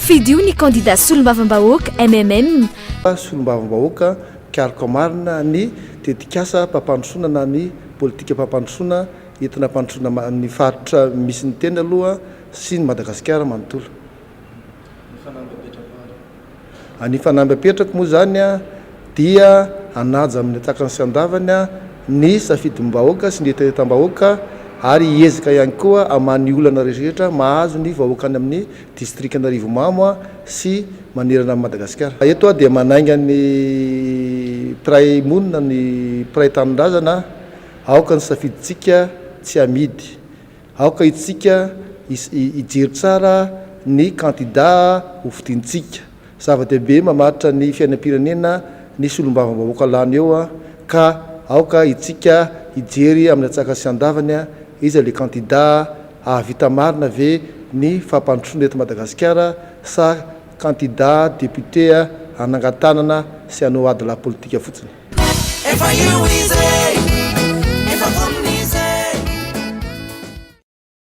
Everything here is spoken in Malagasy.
fidio ny candidat solombavambahoaka MMM solombavambahoaka kariko marina ny tetikasa mpampandrosoana ny politika mpampandrosoana entina mpandrosoana ny faritra misy ny teny aloha sy ny Madagasikara manontolo. Ny fanamby-apetrako moa zany a dia anaja amin'ny atakany sy andavany a ny safidim-bahoaka sy ny etaetam-bahoaka ary hiezaka ihany koa amany olana rehetra mahazo ny vahoaka any amin'ny district Anarivomamo sy manerana Madagasikara. Eto dia manainga ny pray monina ny pray tanindrazana aoka ny safiditsika tsy amidy aoka itsika ijery tsara ny candidat hovidintsika zava-dehibe mamaritra ny fiainam-pirenena ny solombavambahoaka lany eo ka aoka itsika ijery amin'ny atsaka sy andavany izy le candidat vita marina ve ny fampandrosoana eto Madagasikara sa candidat député anangatanana sy hanao ady la politika fotsiny.